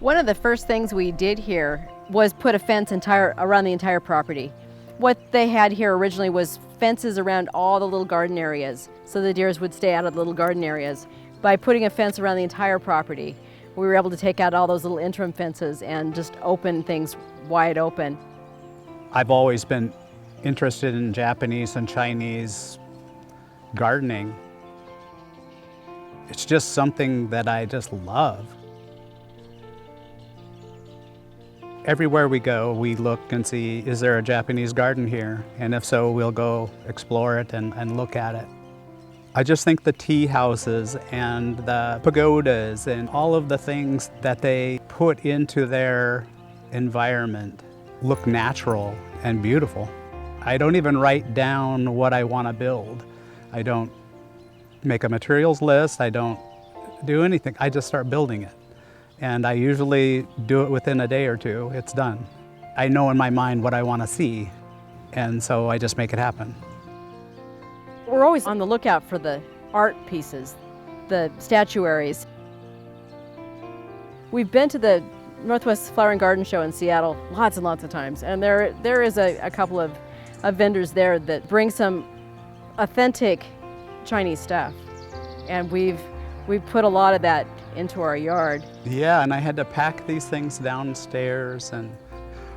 One of the first things we did here was put a fence around the entire property. What they had here originally was fences around all the little garden areas, so the deers would stay out of the little garden areas. By putting a fence around the entire property, we were able to take out all those little interim fences and just open things wide open. I've always been interested in Japanese and Chinese gardening. It's just something that I just love. Everywhere we go, we look and see, is there a Japanese garden here? And if so, we'll go explore it and look at it. I just think the tea houses and the pagodas and all of the things that they put into their environment look natural and beautiful. I don't even write down what I want to build. I don't make a materials list. I don't do anything. I just start building it. And I usually do it within a day or two. It's done. I know in my mind what I want to see, and so I just make it happen. We're always on the lookout for the art pieces, the statuaries. We've been to the Northwest Flower and Garden Show in Seattle lots and lots of times, and there is a couple of vendors there that bring some authentic Chinese stuff, and we've put a lot of that into our yard. Yeah, and I had to pack these things downstairs and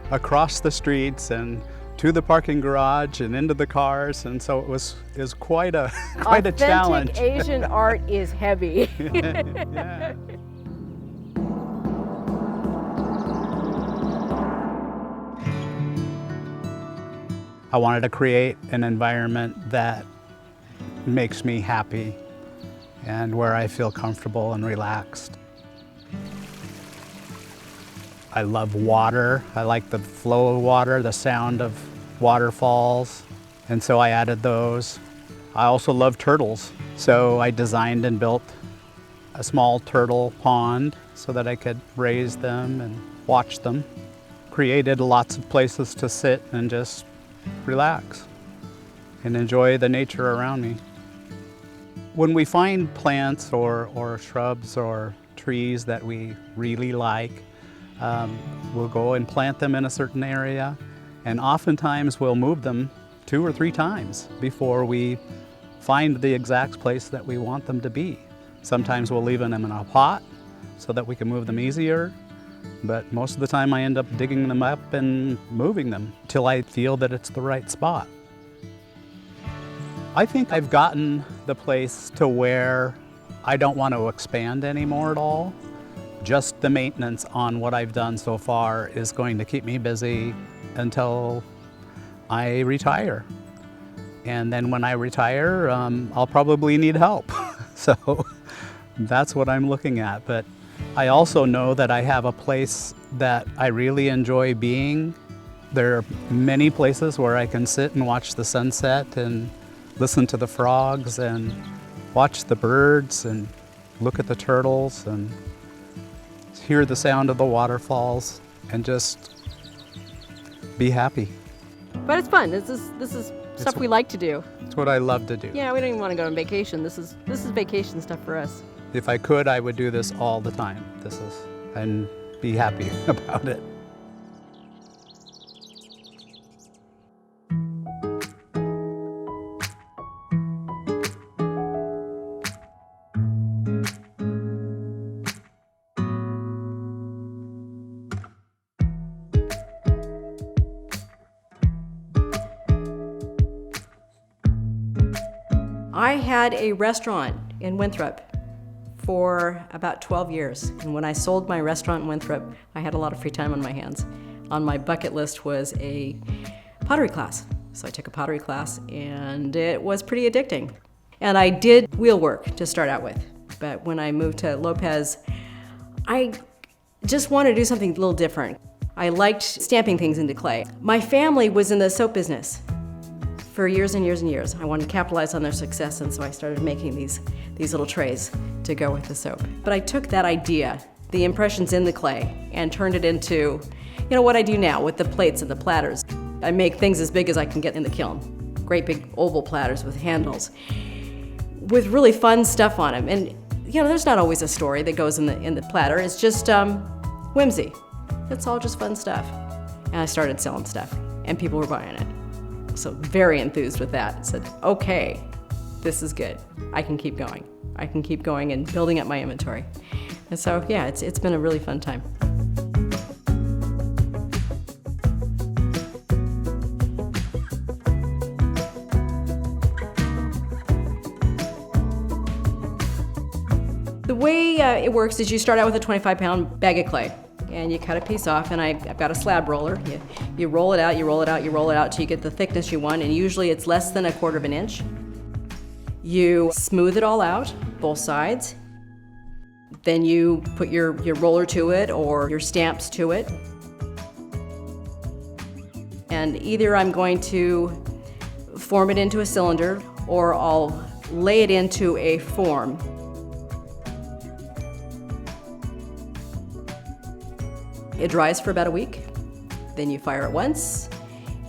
across the streets and to the parking garage and into the cars, and so it was quite a challenge. Authentic Asian art is heavy. Yeah. I wanted to create an environment that makes me happy and where I feel comfortable and relaxed. I love water. I like the flow of water, the sound of waterfalls, and so I added those. I also love turtles, so I designed and built a small turtle pond so that I could raise them and watch them. Created lots of places to sit and just relax and enjoy the nature around me. When we find plants or shrubs or trees that we really like, we'll go and plant them in a certain area, and oftentimes we'll move them 2 or 3 times before we find the exact place that we want them to be. Sometimes we'll leave them in a pot so that we can move them easier, but most of the time I end up digging them up and moving them till I feel that it's the right spot. I think I've gotten the place to where I don't want to expand anymore at all. Just the maintenance on what I've done so far is going to keep me busy until I retire. And then when I retire, I'll probably need help. So that's what I'm looking at. But I also know that I have a place that I really enjoy being. There are many places where I can sit and watch the sunset and listen to the frogs and watch the birds and look at the turtles and hear the sound of the waterfalls and just be happy. But it's fun. This is stuff we like to do. It's what I love to do. Yeah, we don't even want to go on vacation. This is vacation stuff for us. If I could, I would do this all the time. And be happy about it. I had a restaurant in Winthrop for about 12 years. And when I sold my restaurant in Winthrop, I had a lot of free time on my hands. On my bucket list was a pottery class. So I took a pottery class and it was pretty addicting. And I did wheelwork to start out with. But when I moved to Lopez, I just wanted to do something a little different. I liked stamping things into clay. My family was in the soap business for years and years and years. I wanted to capitalize on their success, and so I started making these little trays to go with the soap. But I took that idea, the impressions in the clay, and turned it into, what I do now with the plates and the platters. I make things as big as I can get in the kiln. Great big oval platters with handles, with really fun stuff on them. And there's not always a story that goes in the platter. It's just whimsy. It's all just fun stuff. And I started selling stuff, and people were buying it. So very enthused with that. I said, okay, this is good. I can keep going. I can keep going and building up my inventory. And so, yeah, it's been a really fun time. The way it works is you start out with a 25-pound bag of clay, and you cut a piece off, and I've got a slab roller. You roll it out, you roll it out, you roll it out till you get the thickness you want, and usually it's less than 1/4 inch. You smooth it all out, both sides. Then you put your roller to it or your stamps to it. And either I'm going to form it into a cylinder or I'll lay it into a form. It dries for about a week. Then you fire it once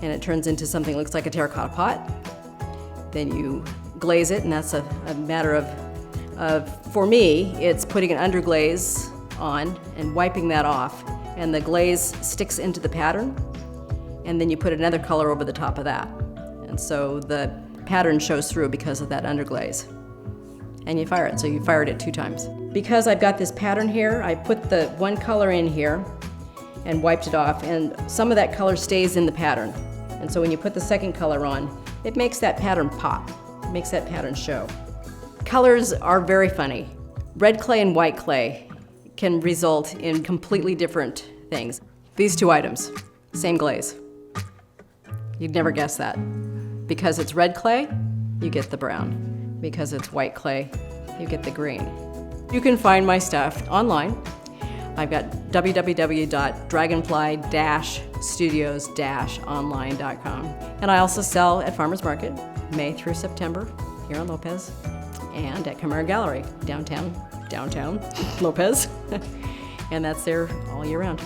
and it turns into something that looks like a terracotta pot. Then you glaze it, and that's a matter of, for me, it's putting an underglaze on and wiping that off. And the glaze sticks into the pattern, and then you put another color over the top of that. And so the pattern shows through because of that underglaze. And you fire it, so you fired it 2 times. Because I've got this pattern here, I put the one color in here and wiped it off, and some of that color stays in the pattern. And so when you put the second color on, it makes that pattern pop, it makes that pattern show. Colors are very funny. Red clay and white clay can result in completely different things. These 2 items, same glaze. You'd never guess that. Because it's red clay, you get the brown. Because it's white clay, you get the green. You can find my stuff online. I've got www.dragonfly-studios-online.com. And I also sell at Farmers Market, May through September, here in Lopez, and at Chimera Gallery, downtown Lopez. And that's there all year round.